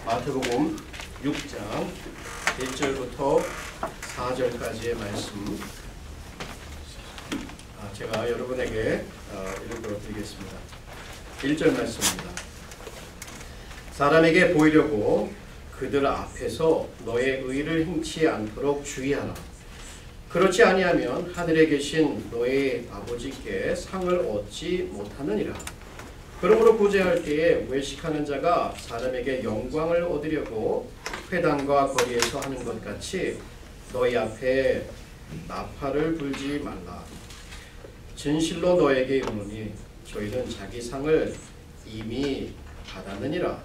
마태복음 6장 1절부터 4절까지의 말씀 제가 여러분에게 읽어드리겠습니다. 1절 말씀입니다. 사람에게 보이려고 그들 앞에서 너의 의를 행치 않도록 주의하라. 그렇지 아니하면 하늘에 계신 너의 아버지께 상을 얻지 못하느니라. 그러므로 구제할 때에 외식하는 자가 사람에게 영광을 얻으려고 회당과 거리에서 하는 것 같이 너희 앞에 나팔을 불지 말라. 진실로 너에게 이르노니 저희는 자기 상을 이미 받았느니라.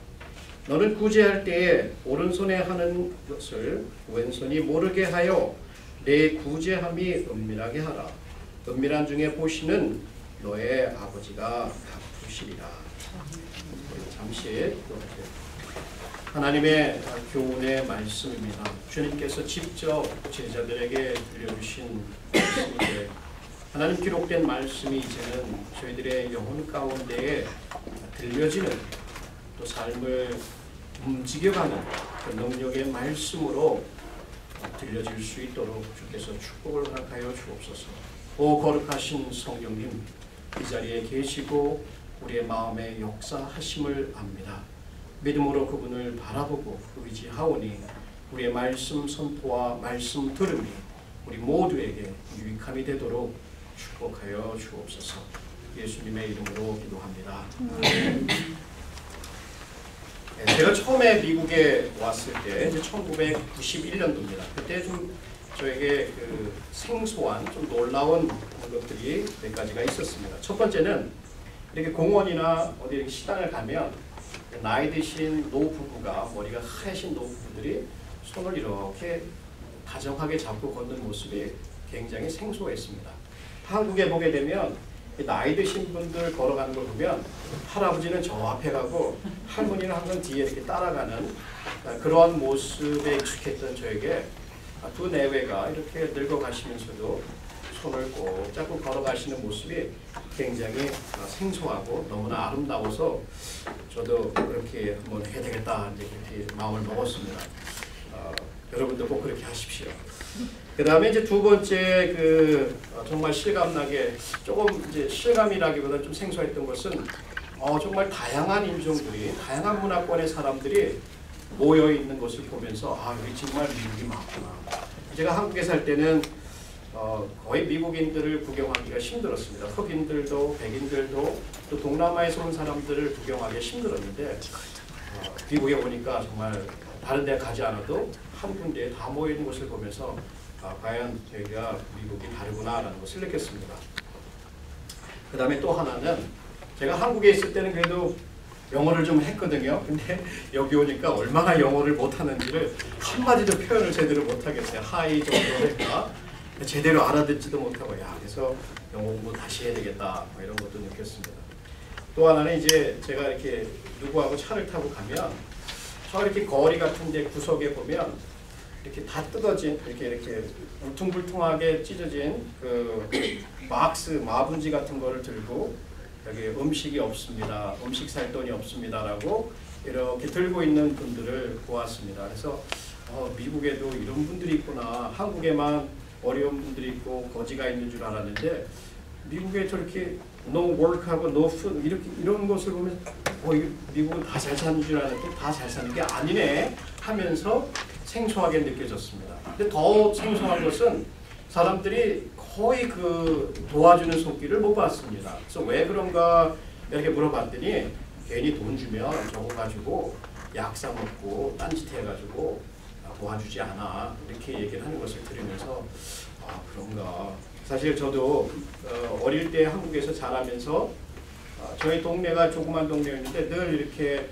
너는 구제할 때에 오른손에 하는 것을 왼손이 모르게 하여 내 구제함이 은밀하게 하라. 은밀한 중에 보시는 너의 아버지가 갚으시리라. 잠시 하나님의 교훈의 말씀입니다. 주님께서 직접 제자들에게 들려주신 말씀인데 하나님 기록된 말씀이 이제는 저희들의 영혼 가운데에 들려지는 또 삶을 움직여가는 그 능력의 말씀으로 들려질 수 있도록 주께서 축복을 허락하여 주옵소서. 오 거룩하신 성령님, 이 자리에 계시고 우리의 마음에 역사하심을 압니다. 믿음으로 그분을 바라보고 의지하오니 우리의 말씀 선포와 말씀 들음이 우리 모두에게 유익함이 되도록 축복하여 주옵소서. 예수님의 이름으로 기도합니다. 제가 처음에 미국에 왔을 때 이제 1991년도입니다. 그때 좀 저에게 그 생소한 좀 놀라운 것들이 몇 가지가 있었습니다. 첫 번째는 이렇게 공원이나 어디 이렇게 시장을 가면 나이 드신 노부부가 머리가 하얘신 노부부들이 손을 이렇게 다정하게 잡고 걷는 모습이 굉장히 생소했습니다. 한국에 보게 되면 나이 드신 분들 걸어가는 걸 보면 할아버지는 저 앞에 가고 할머니는 항상 뒤에 이렇게 따라가는 그러한 모습에 익숙했던 저에게 두 내외가 이렇게 늙어가시면서도 손을 꼭 잡고 걸어가시는 모습이 굉장히 생소하고 너무나 아름다워서 저도 그렇게 한번 해야 되겠다 이제 그렇게 마음을 먹었습니다. 여러분도 꼭 그렇게 하십시오. 그 다음에 이제 두 번째 정말 실감나게 조금 이제 실감이라기보다 좀 생소했던 것은 정말 다양한 인종들이 다양한 문화권의 사람들이 모여 있는 것을 보면서 여기 정말 미국이 많구나. 제가 한국에 살 때는 거의 미국인들을 구경하기가 힘들었습니다. 흑인들도 백인들도 또 동남아에서 온 사람들을 구경하기 힘들었는데 미국에 오니까 정말 다른 데 가지 않아도 한 군데에 다 모여있는 것을 보면서 과연 저희가 미국이 다르구나라는 것을 느꼈습니다. 그 다음에 또 하나는 제가 한국에 있을 때는 그래도 영어를 좀 했거든요. 근데 여기 오니까 얼마나 영어를 못하는지를 한마디도 표현을 제대로 못하겠어요. 하이 정도 할까? 제대로 알아듣지도 못하고 그래서 영어 공부 다시 해야 되겠다 이런 것도 느꼈습니다. 또 하나는 이제 제가 이렇게 누구하고 차를 타고 가면 저 이렇게 거리 같은데 구석에 보면 이렇게 다 뜯어진 이렇게 울퉁불퉁하게 찢어진 그 마분지 같은 거를 들고 여기 음식이 없습니다. 음식 살 돈이 없습니다라고 이렇게 들고 있는 분들을 보았습니다. 그래서 미국에도 이런 분들이 있구나. 한국에만 어려운 분들이 있고 거지가 있는 줄 알았는데 미국에 저렇게 no work하고 no food 이런 것을 보면 미국은 다 잘 사는 줄 알았는데 다 잘 사는 게 아니네 하면서 생소하게 느껴졌습니다. 근데 더 생소한 것은 사람들이 거의 도와주는 손길을 못 봤습니다. 그래서 왜 그런가 이렇게 물어봤더니 괜히 돈 주면 저거 가지고 약 사 먹고 딴짓 해가지고 도와주지 않아 이렇게 얘기를 하는 것을 들으면서 그런가. 사실 저도 어릴 때 한국에서 자라면서 저희 동네가 조그만 동네였는데 늘 이렇게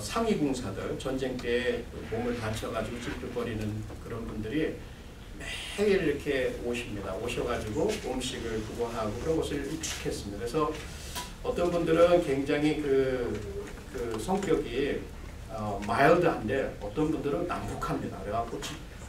상위공사들 전쟁 때 몸을 다쳐가지고 찔뚝거리는 그런 분들이 매일 이렇게 오십니다. 오셔가지고 음식을 구경하고 그런 것을 익숙했습니다. 그래서 어떤 분들은 굉장히 그 성격이 마일드한데 어떤 분들은 난폭합니다. 그래갖고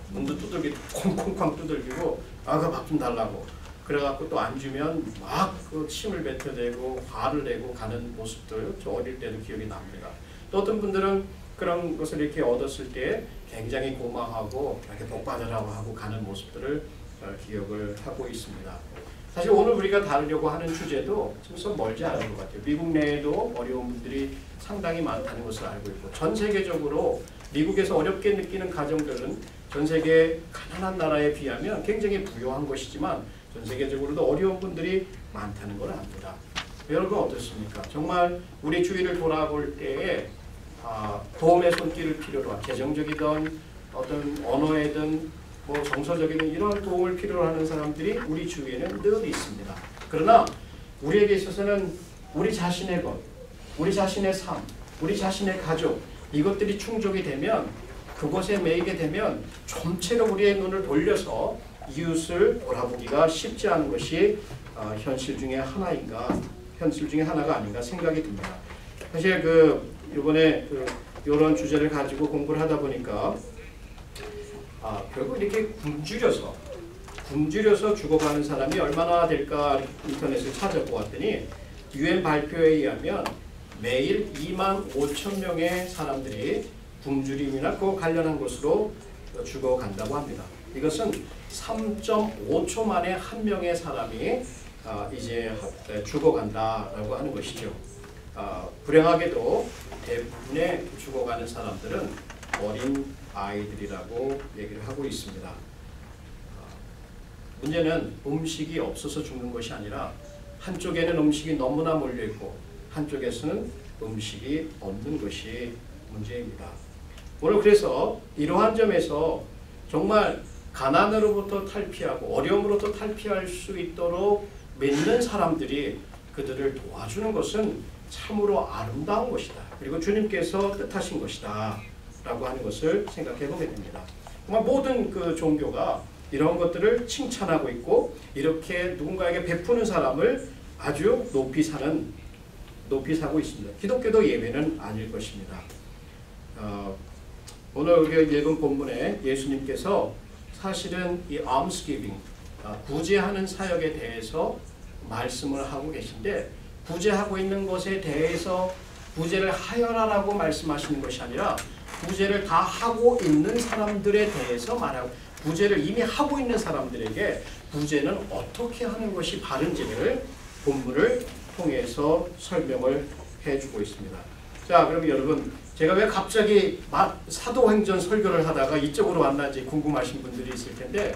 문도 두들기 콩콩콩 두들기고 그 밥 좀 달라고 그래갖고 또 안 주면 막 침을 뱉어대고 화를 내고 가는 모습들 저 어릴 때도 기억이 납니다. 또 어떤 분들은 그런 것을 이렇게 얻었을 때 굉장히 고마워하고 이렇게 복 받으라고 하고 가는 모습들을 기억을 하고 있습니다. 사실 오늘 우리가 다루려고 하는 주제도 좀 멀지 않은 것 같아요. 미국 내에도 어려운 분들이 상당히 많다는 것을 알고 있고, 전 세계적으로 미국에서 어렵게 느끼는 가정들은 전 세계 가난한 나라에 비하면 굉장히 부유한 것이지만 전 세계적으로도 어려운 분들이 많다는 걸 압니다. 여러분 어떻습니까? 정말 우리 주위를 돌아볼 때에 도움의 손길을 필요로 한 재정적이든 어떤 언어에든 뭐 정서적인 이런 도움을 필요로 하는 사람들이 우리 주위에는 늘 있습니다. 그러나 우리에게 있어서는 우리 자신의 것, 우리 자신의 삶, 우리 자신의 가족 이것들이 충족이 되면 그곳에 매이게 되면 좀처럼 우리의 눈을 돌려서 이웃을 돌아보기가 쉽지 않은 것이 현실 중에 하나가 아닌가 생각이 듭니다. 사실 이번에 이런 주제를 가지고 공부를 하다 보니까 결국 이렇게 굶주려서 죽어가는 사람이 얼마나 될까 인터넷을 찾아보았더니 UN 발표에 의하면 매일 25,000명의 사람들이 굶주림이나 그 관련한 것으로 죽어간다고 합니다. 이것은 3.5초 만에 한 명의 사람이 이제 죽어간다라고 하는 것이죠. 불행하게도 대부분의 죽어가는 사람들은 어린 아이들이라고 얘기를 하고 있습니다. 문제는 음식이 없어서 죽는 것이 아니라 한쪽에는 음식이 너무나 몰려있고 한쪽에서는 음식이 없는 것이 문제입니다. 오늘 그래서 이러한 점에서 정말 가난으로부터 탈피하고 어려움으로부터 탈피할 수 있도록 믿는 사람들이 그들을 도와주는 것은 참으로 아름다운 것이다. 그리고 주님께서 뜻하신 것이다. 라고 하는 것을 생각해 보게 됩니다. 정말 모든 종교가 이런 것들을 칭찬하고 있고 이렇게 누군가에게 베푸는 사람을 아주 높이 사고 있습니다. 기독교도 예외는 아닐 것입니다. 오늘 우리가 읽은 본문에 예수님께서 사실은 이 almsgiving, 구제하는 사역에 대해서 말씀을 하고 계신데 구제하고 있는 것에 대해서 구제를 하여라라고 말씀하시는 것이 아니라 구제를 다 하고 있는 사람들에 대해서 말하고 구제를 이미 하고 있는 사람들에게 구제는 어떻게 하는 것이 바른지를 본문을 통해서 설명을 해주고 있습니다. 자, 그럼 여러분 제가 왜 갑자기 사도행전 설교를 하다가 이쪽으로 왔는지 궁금하신 분들이 있을 텐데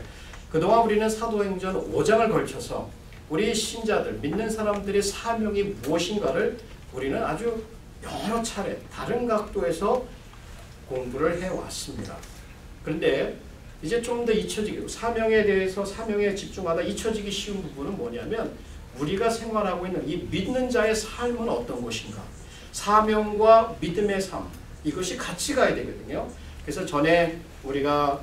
그동안 우리는 사도행전 5장을 걸쳐서 우리 신자들, 믿는 사람들의 사명이 무엇인가를 우리는 아주 여러 차례 다른 각도에서 공부를 해왔습니다. 그런데 이제 좀 더 잊혀지기, 사명에 대해서 사명에 집중하다 잊혀지기 쉬운 부분은 뭐냐면 우리가 생활하고 있는 이 믿는 자의 삶은 어떤 것인가, 사명과 믿음의 삶, 이것이 같이 가야 되거든요. 그래서 전에 우리가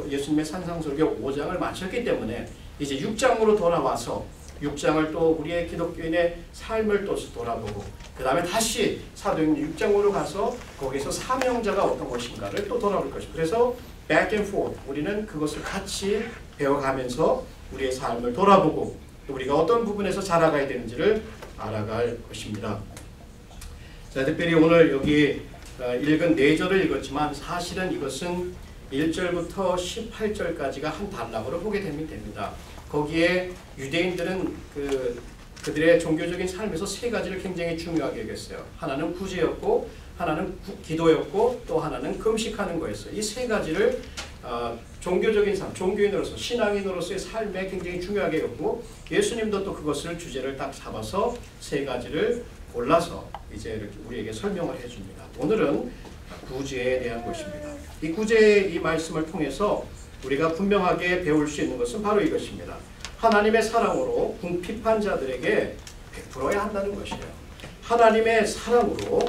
예수님의 산상설교 5장을 마쳤기 때문에 이제 6장으로 돌아와서 6장을 또 우리의 기독교인의 삶을 또 돌아보고 그 다음에 다시 사도행전 6장으로 가서 거기서 사명자가 어떤 것인가를 또 돌아볼 것입니다. 그래서 back and forth 우리는 그것을 같이 배워가면서 우리의 삶을 돌아보고 또 우리가 어떤 부분에서 자라가야 되는지를 알아갈 것입니다. 자, 특별히 오늘 여기 읽은 4절을 읽었지만 사실은 이것은 1절부터 18절까지가 한 단락으로 보게 됩니다. 거기에 유대인들은 그들의 종교적인 삶에서 3가지를 굉장히 중요하게 여겼어요. 하나는 구제였고 하나는 기도였고 또 하나는 금식하는 거였어요. 이 3가지를 종교적인 삶, 종교인으로서 신앙인으로서의 삶에 굉장히 중요하게 여겼고 예수님도 또 그것을 주제를 딱 잡아서 3가지를 골라서 이제 이렇게 우리에게 설명을 해줍니다. 오늘은 구제에 대한 것입니다. 이 구제의 이 말씀을 통해서 우리가 분명하게 배울 수 있는 것은 바로 이것입니다. 하나님의 사랑으로 궁핍한 자들에게 베풀어야 한다는 것이에요. 하나님의 사랑으로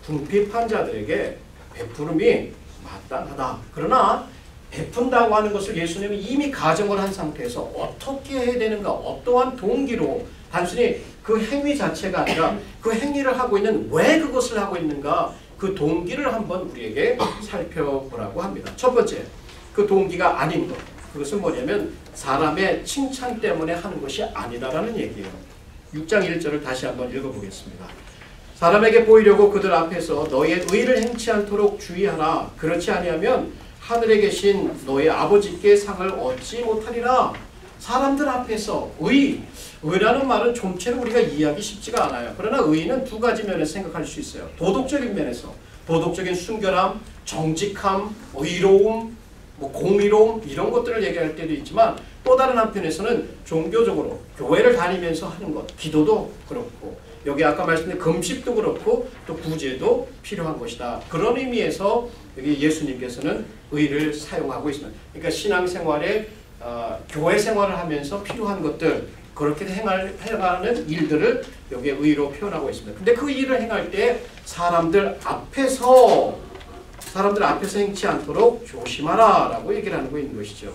궁핍한 자들에게 베푸름이 마땅하다. 그러나 베푼다고 하는 것을 예수님이 이미 가정을 한 상태에서 어떻게 해야 되는가, 어떠한 동기로 단순히 그 행위 자체가 아니라 그 행위를 하고 있는 왜 그것을 하고 있는가 그 동기를 한번 우리에게 살펴보라고 합니다. 첫 번째, 그 동기가 아닌 것. 그것은 뭐냐면 사람의 칭찬 때문에 하는 것이 아니다라는 얘기예요. 6장 1절을 다시 한번 읽어보겠습니다. 사람에게 보이려고 그들 앞에서 너의 의를 행치 않도록 주의하라. 그렇지 아니하면 하늘에 계신 너의 아버지께 상을 얻지 못하리라. 사람들 앞에서 의라는 말은 좀처럼 우리가 이해하기 쉽지가 않아요. 그러나 의는 두 가지 면에서 생각할 수 있어요. 도덕적인 면에서, 도덕적인 순결함, 정직함, 의로움, 공의로움 이런 것들을 얘기할 때도 있지만 또 다른 한편에서는 종교적으로 교회를 다니면서 하는 것, 기도도 그렇고 여기 아까 말씀드린 금식도 그렇고 또 구제도 필요한 것이다. 그런 의미에서 여기 예수님께서는 의를 사용하고 있습니다. 그러니까 신앙생활에 교회 생활을 하면서 필요한 것들 그렇게 행하는 일들을 여기에 의로 표현하고 있습니다. 근데 그 일을 행할 때 사람들 앞에서 행치 않도록 조심하라 라고 얘기를 하는 거 있는 것이죠.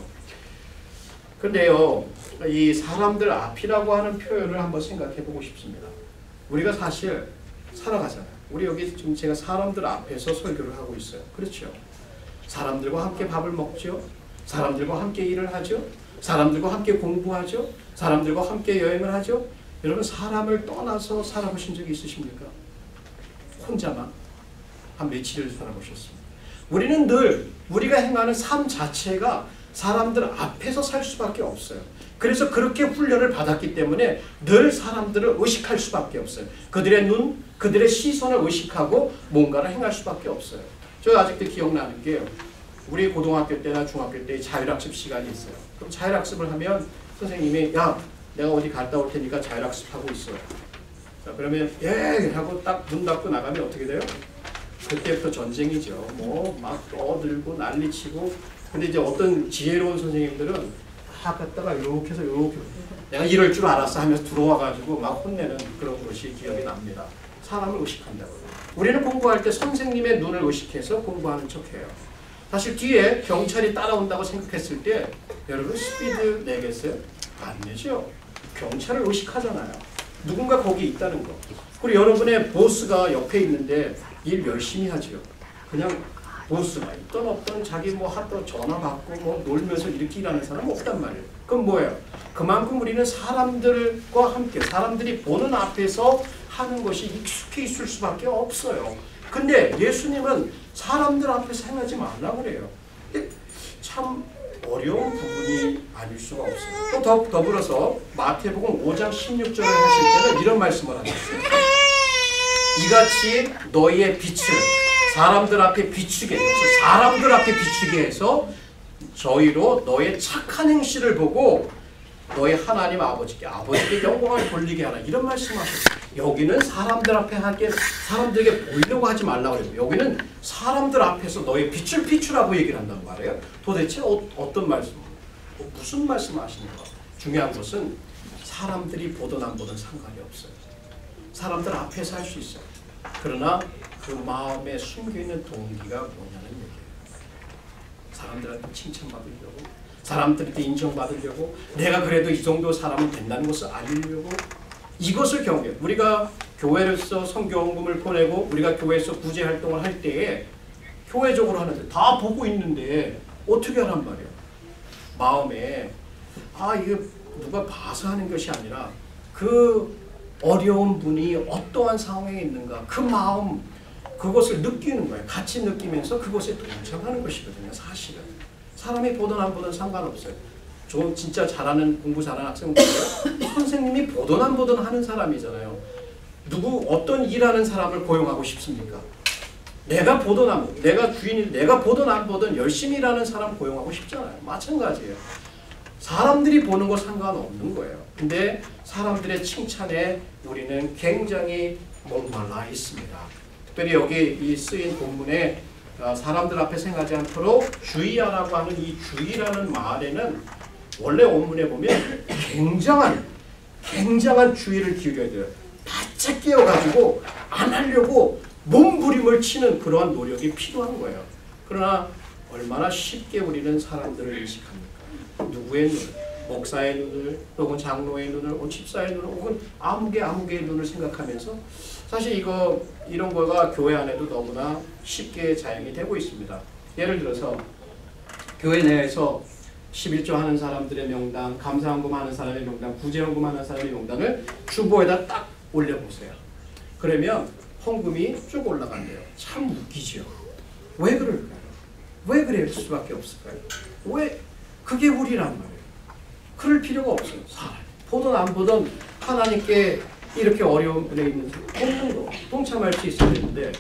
근데요, 이 사람들 앞이라고 하는 표현을 한번 생각해 보고 싶습니다. 우리가 사실 살아가잖아요. 우리 여기 지금 제가 사람들 앞에서 설교를 하고 있어요. 그렇죠? 사람들과 함께 밥을 먹죠. 사람들과 함께 일을 하죠. 사람들과 함께 공부하죠. 사람들과 함께 여행을 하죠. 여러분 사람을 떠나서 살아보신 적이 있으십니까? 혼자만 한 며칠을 살아보셨습니다. 우리는 늘 우리가 행하는 삶 자체가 사람들 앞에서 살 수밖에 없어요. 그래서 그렇게 훈련을 받았기 때문에 늘 사람들을 의식할 수밖에 없어요. 그들의 눈, 그들의 시선을 의식하고 뭔가를 행할 수밖에 없어요. 저 아직도 기억나는 게요. 우리 고등학교 때나 중학교 때 자율학습 시간이 있어요. 그럼 자율학습을 하면 선생님이 야, 내가 어디 갔다 올 테니까 자율학습하고 있어. 자, 그러면 예 하고 딱 문 닫고 나가면 어떻게 돼요? 그때부터 전쟁이죠. 뭐 막 떠들고 난리치고. 근데 이제 어떤 지혜로운 선생님들은 다 갔다가 이렇게 해서 이렇게 내가 이럴 줄 알았어 하면서 들어와가지고 막 혼내는 그런 것이 기억이 납니다. 사람을 의식한다고요. 우리는 공부할 때 선생님의 눈을 의식해서 공부하는 척해요. 사실 뒤에 경찰이 따라온다고 생각했을 때 여러분 스피드 내겠어요? 안 내죠. 경찰을 의식하잖아요. 누군가 거기 있다는 거. 그리고 여러분의 보스가 옆에 있는데 일 열심히 하죠. 그냥 보스가 있던 없던 자기 뭐 하던 전화 받고 뭐 놀면서 이렇게 일하는 사람 없단 말이에요. 그럼 뭐예요? 그만큼 우리는 사람들과 함께 사람들이 보는 앞에서 하는 것이 익숙해 있을 수밖에 없어요. 근데 예수님은 사람들 앞에서 행하지 말라고 그래요. 참 어려운 부분이 아닐 수가 없어요. 또 더불어서 마태복음 5장 16절을 하실 때는 이런 말씀을 하셨어요. 이같이 너희의 빛을 사람들 앞에 비추게 해서 사람들 앞에 비추게 해서 저희로 너의 착한 행실을 보고 너의 하나님 아버지께 영광을 돌리게 하라 이런 말씀하셨어요. 여기는 사람들 앞에 하게 사람들에게 보이려고 하지 말라고 그래요. 여기는 사람들 앞에서 너의 빛을 비추라고 얘기를 한단 말이에요. 도대체 어떤 말씀, 무슨 말씀하시는가? 중요한 것은 사람들이 보든 안 보든 상관이 없어요. 사람들 앞에서 할 수 있어요. 그러나 그 마음에 숨겨있는 동기가 뭐냐는 얘기예요. 사람들한테 칭찬받으려고, 사람들한테 인정받으려고, 내가 그래도 이 정도 사람은 된다는 것을 알리려고, 이것을 경계해요. 우리가 교회에서 선교원금을 보내고 우리가 교회에서 구제활동을 할 때에 교회적으로 하는데 다 보고 있는데 어떻게 하란 말이에요. 마음에 이게 누가 봐서 하는 것이 아니라 그 어려운 분이 어떠한 상황에 있는가 그 마음 그것을 느끼는 거예요. 같이 느끼면서 그것에 동참하는 것이거든요. 사실은 사람이 보든 안 보든 상관없어요. 저 진짜 잘하는 공부 잘하는 학생들 선생님이 보든 안 보든 하는 사람이잖아요. 어떤 일하는 사람을 고용하고 싶습니까? 내가 보든 안 보든 내가 주인이 내가 보든 안 보든 열심히 일하는 사람 고용하고 싶잖아요. 마찬가지예요. 사람들이 보는 거 상관없는 거예요. 근데 사람들의 칭찬에 우리는 굉장히 목말라 있습니다. 특별히 여기 이 쓰인 본문에 사람들 앞에 행하지 않도록 주의하라고 하는 이 주의라는 말에는 원래 원문에 보면 굉장한 주의를 기울여야 돼요. 바짝 깨어가지고 안 하려고 몸부림을 치는 그러한 노력이 필요한 거예요. 그러나 얼마나 쉽게 우리는 사람들을 인식합니까? 누구의 눈, 목사의 눈을, 혹은 장로의 눈을, 혹은 집사의 눈을, 혹은 아무개의 눈을 생각하면서 사실 이런 거가 교회 안에도 너무나 쉽게 자행이 되고 있습니다. 예를 들어서 교회 내에서 11조 하는 사람들의 명단, 감사헌금 하는 사람의 명단, 구제헌금 하는 사람의 명단을 주보에다 딱 올려보세요. 그러면 헌금이 쭉 올라간대요. 참 웃기죠. 왜 그럴까요? 왜 그럴 수밖에 없을까요? 왜? 그게 우리란 말이에요. 그럴 필요가 없어요. 사람 보든 안 보든 하나님께 이렇게 어려움에 있는 사람 동참할 수 있어야 되는데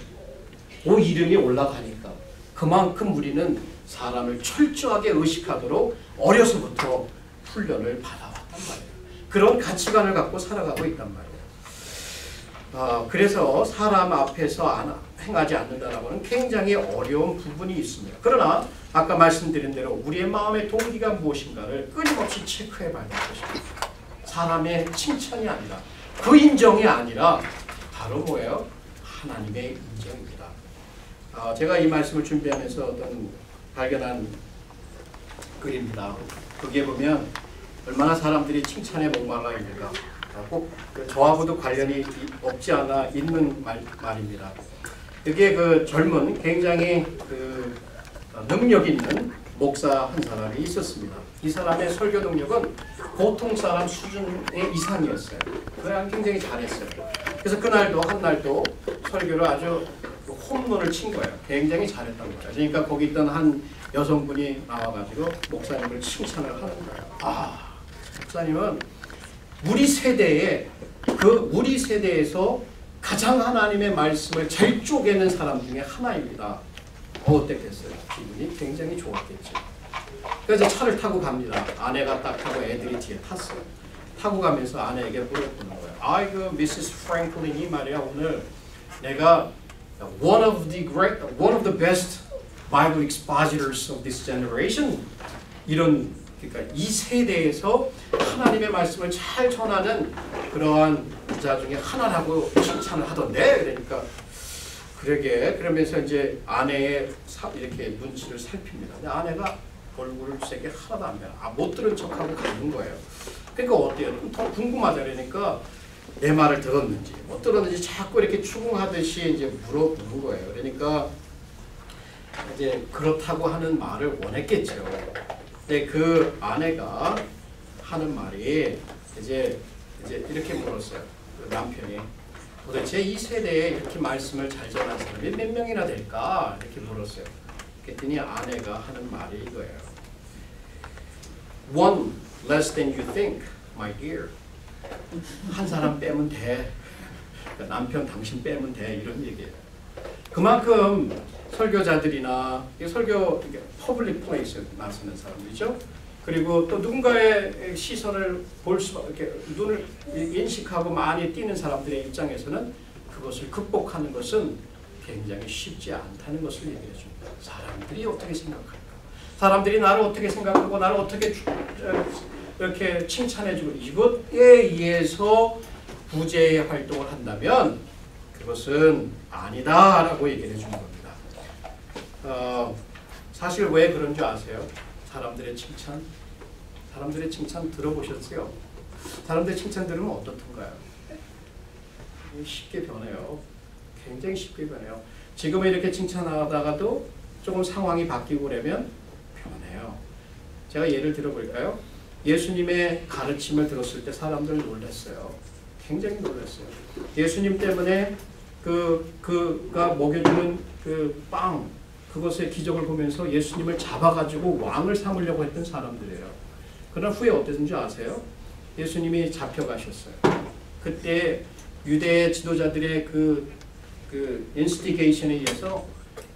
그 이름이 올라가니까 그만큼 우리는 사람을 철저하게 의식하도록 어려서부터 훈련을 받아왔단 말이에요. 그런 가치관을 갖고 살아가고 있단 말이에요. 그래서 사람 앞에서 행하지 않는다라고는 굉장히 어려운 부분이 있습니다. 그러나 아까 말씀드린 대로 우리의 마음의 동기가 무엇인가를 끊임없이 체크해 봐야 될 것입니다. 사람의 칭찬이 아니라 그 인정이 아니라 바로 뭐예요? 하나님의 인정입니다. 제가 이 말씀을 준비하면서 발견한 글입니다. 거기에 보면 얼마나 사람들이 칭찬에 목말라 있는가. 꼭 저하고도 관련이 없지 않아 있는 말입니다. 이게 그 젊은 굉장히 능력 있는 목사 한 사람이 있었습니다. 이 사람의 설교 능력은 보통 사람 수준의 이상이었어요. 그냥 굉장히 잘했어요. 그래서 그날도 한날도 설교를 아주 홈런을 친 거예요. 굉장히 잘했던 거예요. 그러니까 거기 있던 한 여성분이 나와가지고 목사님을 칭찬을 하는 거예요. 목사님은 우리 세대에서 가장 하나님의 말씀을 잘 쪼개는 사람 중에 하나입니다. 어땠겠어요? 기분이 굉장히 좋았겠죠. 그래서 차를 타고 갑니다. 아내가 딱 타고 애들이 뒤에 탔어요. 타고 가면서 아내에게 물어보는 거예요. 아이고, 미시스 프랭클린이 말이야, 오늘 내가 one of the best Bible expositors of this generation. 그러니까 이 세대에서 하나님의 말씀을 잘 전하는 그러한 자 중에 하나라고 칭찬을 하던데. 그러니까 그러면서 이제 아내의 이렇게 눈치를 살핍니다. 근데 아내가 얼굴을 세게 하나도 안 변해. 못 들은 척하고 가는 거예요. 그러니까 어때요? 더 궁금하다 그러니까 내 말을 들었는지 못 들었는지 자꾸 이렇게 추궁하듯이 이제 물어보는 거예요. 그러니까 이제 그렇다고 하는 말을 원했겠죠. 근데 그 아내가 하는 말이 이제 이렇게 물었어요. 그 남편이 도대체 이 세대에 이렇게 말씀을 잘 전하는 사람이 몇 명이나 될까? 이렇게 물었어요. 그랬더니 아내가 하는 말이 이거예요. One less than you think, my dear. 한 사람 빼면 돼. 그러니까 남편 당신 빼면 돼. 이런 얘기예요. 그만큼 설교자들이나 퍼블릭 플레이스 나서는 사람들이죠. 그리고 또 누군가의 시선을 이렇게 눈을 인식하고 많이 띄는 사람들의 입장에서는 그것을 극복하는 것은 굉장히 쉽지 않다는 것을 얘기해 줍니다. 사람들이 어떻게 생각할까? 사람들이 나를 어떻게 생각하고 나를 어떻게 이렇게 칭찬해주고 이것에 의해서 구제의 활동을 한다면 그것은 아니다라고 얘기를 해준 겁니다. 사실 왜 그런 줄 아세요? 사람들의 칭찬 들어보셨어요? 사람들의 칭찬 들으면 어떻던가요? 쉽게 변해요. 굉장히 쉽게 변해요. 지금 이렇게 칭찬하다가도 조금 상황이 바뀌고 그러면 변해요. 제가 예를 들어볼까요? 예수님의 가르침을 들었을 때 사람들 놀랐어요. 굉장히 놀랐어요. 예수님 때문에 그가 먹여주는 그 빵, 그것의 기적을 보면서 예수님을 잡아가지고 왕을 삼으려고 했던 사람들이에요. 그러나 후에 어땠는지 아세요? 예수님이 잡혀가셨어요. 그때 유대 지도자들의 그 인스티게이션에 의해서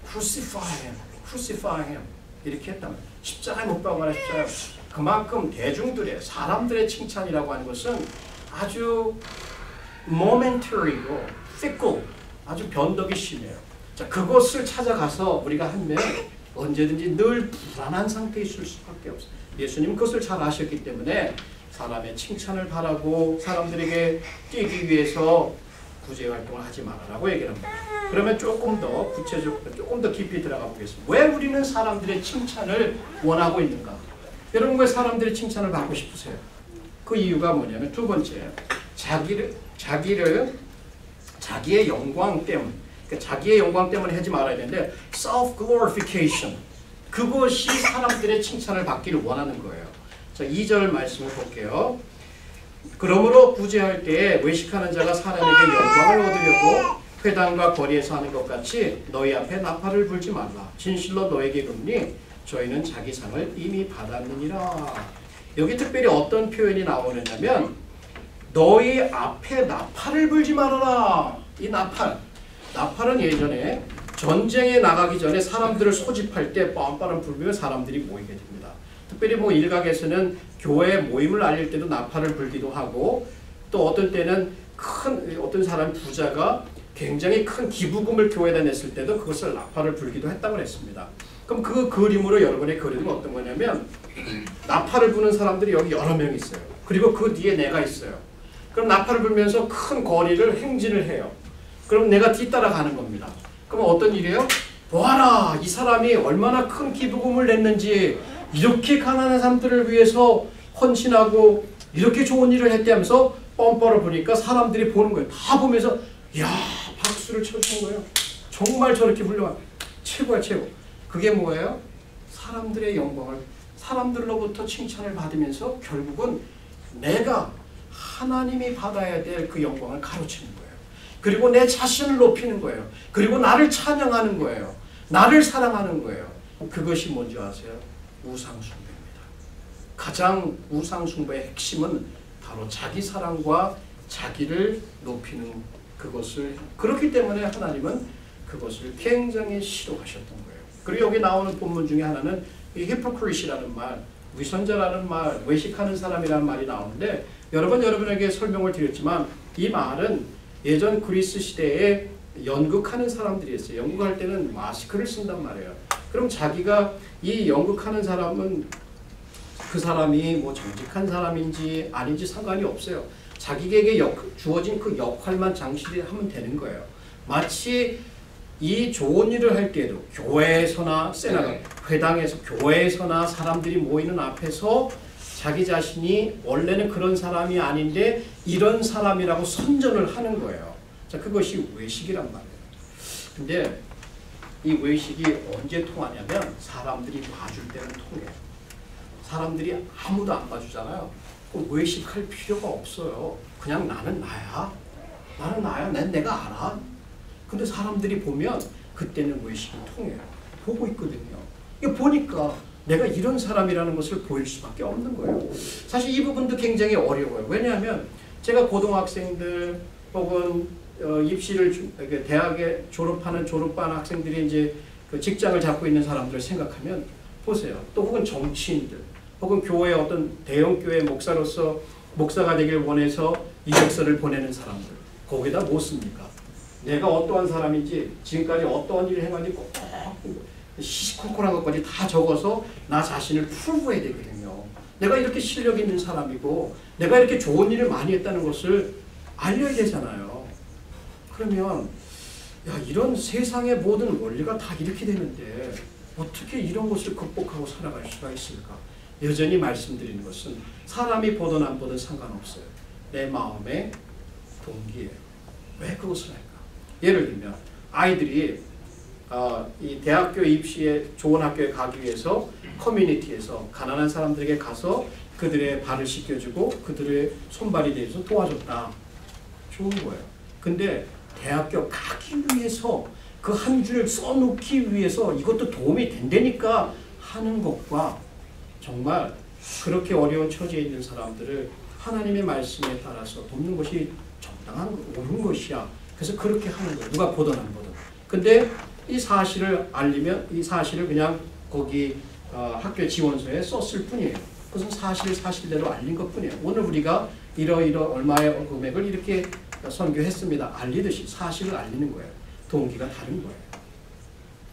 crucify him 이렇게 했단 말이에요. 십자가에 못 박아라, 십자가에. 그만큼 대중들의 사람들의 칭찬이라고 하는 것은 아주 momentary고 fickle, 아주 변덕이 심해요. 자, 그것을 찾아가서 우리가 하면 언제든지 늘 불안한 상태에 있을 수밖에 없어요. 예수님은 그것을 잘 아셨기 때문에 사람의 칭찬을 바라고 사람들에게 뛰기 위해서 구제 활동을 하지 말아라고 얘기를 합니다. 그러면 조금 더 구체적으로 조금 더 깊이 들어가 보겠습니다. 왜 우리는 사람들의 칭찬을 원하고 있는가? 여러분 왜 사람들의 칭찬을 받고 싶으세요? 그 이유가 뭐냐면 두 번째, 자기의 영광 때문, 그러니까 자기의 영광 때문에 하지 말아야 되는데 self-glorification, 그것이 사람들의 칭찬을 받기를 원하는 거예요. 자, 2절 말씀을 볼게요. 그러므로 구제할 때 외식하는 자가 사람에게 영광을 얻으려고 회당과 거리에서 하는 것 같이 너희 앞에 나팔을 불지 말라. 진실로 너에게 이르노니 저희는 자기 상을 이미 받았느니라. 여기 특별히 어떤 표현이 나오느냐면 너희 앞에 나팔을 불지 말아라. 이 나팔은 예전에 전쟁에 나가기 전에 사람들을 소집할 때 뻔뻔한 불면 사람들이 모이게 됩니다. 특별히 뭐 일각에서는 교회 모임을 알릴 때도 나팔을 불기도 하고, 또 어떤 때는 어떤 사람 부자가 굉장히 큰 기부금을 교회에다 냈을 때도 그것을 나팔을 불기도 했다고 했습니다. 그럼 그 그림으로 여러분의 그림은 어떤 거냐면 나팔을 부는 사람들이 여기 여러 명 있어요. 그리고 그 뒤에 내가 있어요. 그럼 나팔을 불면서 큰 거리를 행진을 해요. 그럼 내가 뒤따라 가는 겁니다. 그럼 어떤 일이에요? 보아라, 이 사람이 얼마나 큰 기부금을 냈는지, 이렇게 가난한 사람들을 위해서 헌신하고 이렇게 좋은 일을 했대 하면서 뻔뻔을 보니까 사람들이 보는 거예요. 다 보면서 이야, 박수를 쳐주는 거예요. 정말 저렇게 훌륭한, 최고야 최고. 그게 뭐예요? 사람들의 영광을, 사람들로부터 칭찬을 받으면서 결국은 내가 하나님이 받아야 될 그 영광을 가로채는 거예요. 그리고 내 자신을 높이는 거예요. 그리고 나를 찬양하는 거예요. 나를 사랑하는 거예요. 그것이 뭔지 아세요? 우상숭배입니다. 가장 우상숭배의 핵심은 바로 자기 사랑과 자기를 높이는 그것을, 그렇기 때문에 하나님은 그것을 굉장히 싫어하셨던 거예요. 그리고 여기 나오는 본문 중에 하나는 이 히포크리시라는 말, 위선자라는 말, 외식하는 사람이라는 말이 나오는데, 여러분에게 설명을 드렸지만 이 말은 예전 그리스 시대에 연극하는 사람들이 있어요. 연극할 때는 마스크를 쓴단 말이에요. 그럼 자기가 이 연극하는 사람은 그 사람이 뭐 정직한 사람인지 아닌지 상관이 없어요. 자기에게 주어진 그 역할만 장시하면 되는 거예요. 마치 이 좋은 일을 할 때에도 교회에서나 회당에서 교회에서나 사람들이 모이는 앞에서 자기 자신이 원래는 그런 사람이 아닌데 이런 사람이라고 선전을 하는 거예요. 자, 그것이 외식이란 말이에요. 근데 이 외식이 언제 통하냐면 사람들이 봐줄 때는 통해요. 사람들이 아무도 안 봐주잖아요. 그럼 외식할 필요가 없어요. 그냥 나는 나야. 나는 나야. 내가 알아. 근데 사람들이 보면 그때는 외식이 통해요. 보고 있거든요. 이거 보니까 내가 이런 사람이라는 것을 보일 수밖에 없는 거예요. 사실 이 부분도 굉장히 어려워요. 왜냐하면 제가 고등학생들 혹은 입시를 대학에 졸업반 학생들이 이제 그 직장을 잡고 있는 사람들을 생각하면 보세요. 또 혹은 정치인들 혹은 교회 어떤 대형 교회 목사로서 목사가 되길 원해서 이력서를 보내는 사람들, 거기다 뭐 씁니까? 내가 어떠한 사람인지, 지금까지 어떠한 일을 해가지고 꼭 시시콜콜한 것까지 다 적어서 나 자신을 프루브해야 되거든요. 내가 이렇게 실력 있는 사람이고 내가 이렇게 좋은 일을 많이 했다는 것을 알려야 되잖아요. 그러면 야, 이런 세상의 모든 원리가 다 이렇게 되는데 어떻게 이런 것을 극복하고 살아갈 수가 있을까? 여전히 말씀드리는 것은 사람이 보든 안 보든 상관없어요. 내 마음의 동기예요. 왜 그것을 할까? 예를 들면 아이들이 이 대학교 입시에 좋은 학교에 가기 위해서 커뮤니티에서 가난한 사람들에게 가서 그들의 발을 씻겨주고 그들의 손발이 돼서 도와줬다. 좋은 거예요. 근데 대학교 가기 위해서 그 한 줄 써놓기 위해서 이것도 도움이 된다니까 하는 것과 정말 그렇게 어려운 처지에 있는 사람들을 하나님의 말씀에 따라서 돕는 것이 정당한 옳은 것이야. 그래서 그렇게 하는 거예요. 누가 보든 안 보든. 근데 이 사실을 알리면 이 사실을 그냥 거기 학교 지원서에 썼을 뿐이에요. 그것은 사실대로 알린 것 뿐이에요. 오늘 우리가 이러 얼마의 금액을 이렇게 선교했습니다. 알리듯이 사실을 알리는 거예요. 동기가 다른 거예요.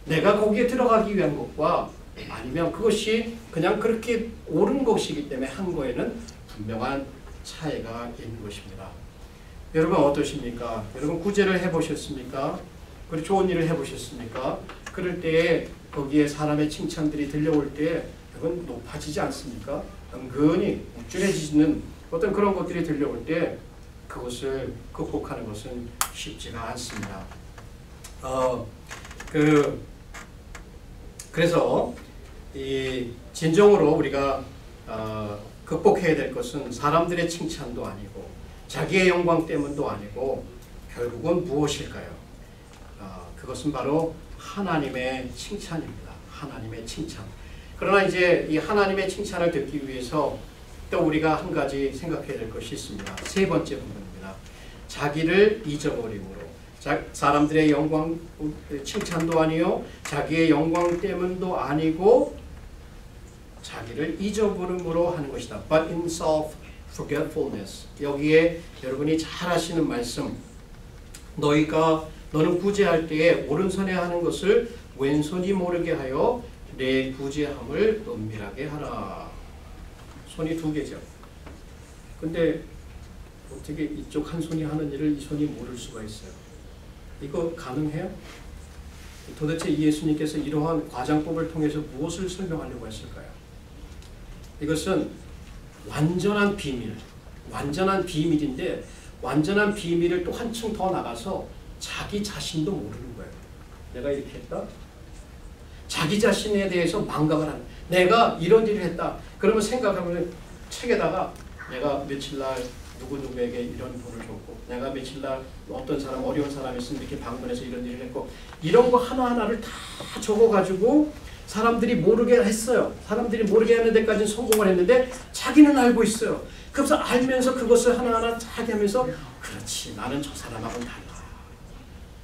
내가 거기에 들어가기 위한 것과 아니면 그것이 그냥 그렇게 옳은 것이기 때문에 한 거에는 분명한 차이가 있는 것입니다. 여러분 어떠십니까? 여러분 구제를 해보셨습니까? 그리고 좋은 일을 해보셨습니까? 그럴 때에 거기에 사람의 칭찬들이 들려올 때 그건 높아지지 않습니까? 은근히 우쭐해지는 어떤 그런 것들이 들려올 때 그것을 극복하는 것은 쉽지가 않습니다. 그래서 이 진정으로 우리가 극복해야 될 것은 사람들의 칭찬도 아니고 자기의 영광 때문도 아니고 결국은 무엇일까요? 그것은 바로 하나님의 칭찬입니다. 하나님의 칭찬. 그러나 이제 이 하나님의 칭찬을 듣기 위해서 또 우리가 한 가지 생각해야 될 것이 있습니다. 세 번째 부분입니다. 자기를 잊어버림으로. 사람들의 영광 칭찬도 아니요, 자기의 영광 때문도 아니고 자기를 잊어버림으로 하는 것이다. But in self-forgetfulness. 여기에 여러분이 잘 아시는 말씀, 너는 구제할 때에 오른손에 하는 것을 왼손이 모르게 하여 내 구제함을 은밀하게 하라. 손이 두 개죠. 근데 어떻게 이쪽 한 손이 하는 일을 이 손이 모를 수가 있어요? 이거 가능해요? 도대체 예수님께서 이러한 과장법을 통해서 무엇을 설명하려고 했을까요? 이것은 완전한 비밀, 완전한 비밀인데 완전한 비밀을 또 한층 더 나가서 자기 자신도 모르는 거예요. 내가 이렇게 했다? 자기 자신에 대해서 망각을 하는, 내가 이런 일을 했다. 그러면 생각하면 책에다가 내가 며칠날 누구누구에게 이런 돈을 줬고, 내가 며칠날 어떤 사람, 어려운 사람이 있으면 이렇게 방문해서 이런 일을 했고, 이런 거 하나하나를 다 적어가지고 사람들이 모르게 했어요. 사람들이 모르게 하는 데까지는 성공을 했는데 자기는 알고 있어요. 그래서 알면서 그것을 하나하나 다 하면서 그렇지, 나는 저 사람하고는 달라.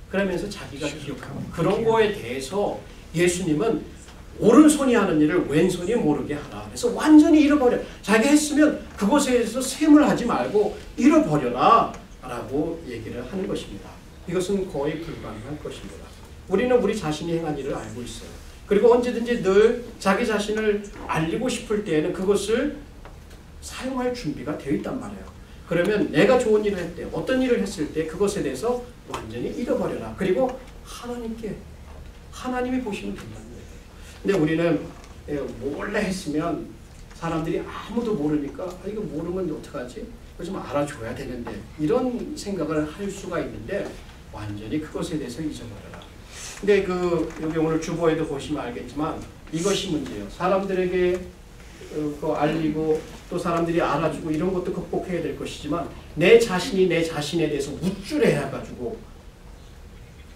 그러면서 자기가 기억하고, 그런 거에 대해서 예수님은 오른손이 하는 일을 왼손이 모르게 하라. 그래서 완전히 잃어버려. 자기 했으면 그것에 대해서 셈을 하지 말고 잃어버려라 라고 얘기를 하는 것입니다. 이것은 거의 불가능한 것입니다. 우리는 우리 자신이 행한 일을 알고 있어요. 그리고 언제든지 늘 자기 자신을 알리고 싶을 때에는 그것을 사용할 준비가 되어 있단 말이에요. 그러면 내가 좋은 일을 했대, 어떤 일을 했을 때 그것에 대해서 완전히 잃어버려라. 그리고 하나님이 보시면 된다는 거예요. 근데 우리는 몰래 했으면 사람들이 아무도 모르니까 이거 모르면 어떡하지? 좀 알아줘야 되는데, 이런 생각을 할 수가 있는데 완전히 그것에 대해서 잊어버려라. 근데 여기 오늘 주보에도 보시면 알겠지만 이것이 문제예요. 사람들에게 알리고 또 사람들이 알아주고 이런 것도 극복해야 될 것이지만, 내 자신이 내 자신에 대해서 우쭐해가지고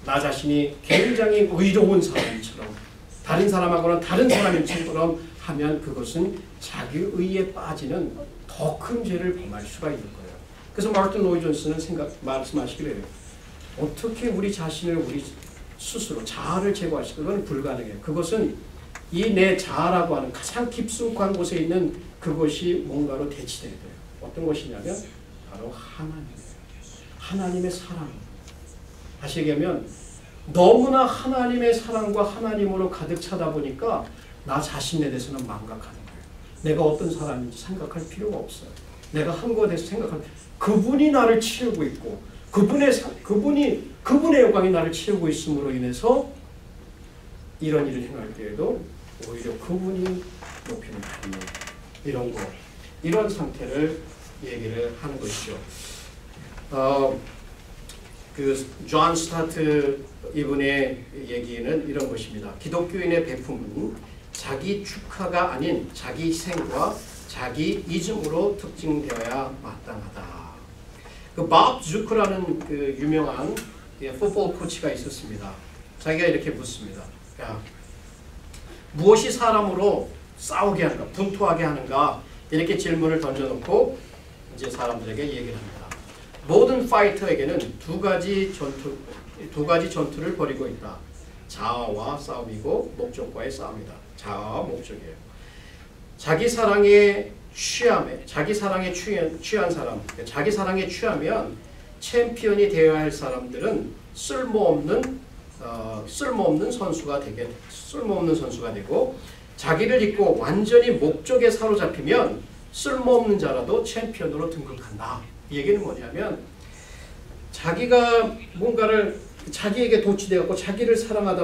나 자신이 굉장히 의로운 사람처럼, 다른 사람하고는 다른 사람처럼 하면 그것은 자기 의에 빠지는 더 큰 죄를 범할 수가 있는 거예요. 그래서 마르틴 로이 존스는 말씀하시기를 해요. 어떻게 우리 자신을 우리 스스로 자아를 제거하시고, 그건 불가능해요. 그것은 이 내 자아라고 하는 가장 깊숙한 곳에 있는 그것이 뭔가로 대치돼야 돼요. 어떤 것이냐면 바로 하나님이에요. 하나님의 사랑. 다시 얘기하면 너무나 하나님의 사랑과 하나님으로 가득 차다 보니까 나 자신에 대해서는 망각하는 거예요. 내가 어떤 사람인지 생각할 필요가 없어요. 내가 한 것에 대해서 생각하면 그분이 나를 채우고 있고, 그분의 영광이 나를 채우고 있음으로 인해서 이런 일을 행할 때에도 오히려 그분이 높이는 받는 이런 상태를 얘기를 하는 것이죠. 존 스타트 이분의 얘기는 이런 것입니다. 기독교인의 배품은 자기 축하가 아닌 자기 희생과 자기 잊음으로 특징되어야 마땅하다. 밥 주크라는 유명한 풋볼 코치가 있었습니다. 자기가 이렇게 묻습니다. 야, 무엇이 사람으로 싸우게 하는가, 분투하게 하는가, 이렇게 질문을 던져놓고 이제 사람들에게 얘기를 합니다. 모든 파이터에게는 두 가지 전투를 벌이고 있다. 자아와 싸움이고 목적과의 싸움이다. 자아와 목적이에요. 자기 사랑에 취한 사람, 자기 사랑에 취하면 챔피언이 되어야 할 사람들은 쓸모없는 선수가 되고, 자기를 잊고 완전히 목적에 사로잡히면 쓸모없는 자라도 챔피언으로 등극한다. 이 얘기는 뭐냐면, 자기가 뭔가를 자기에게 도취되었고 자기를 사랑하다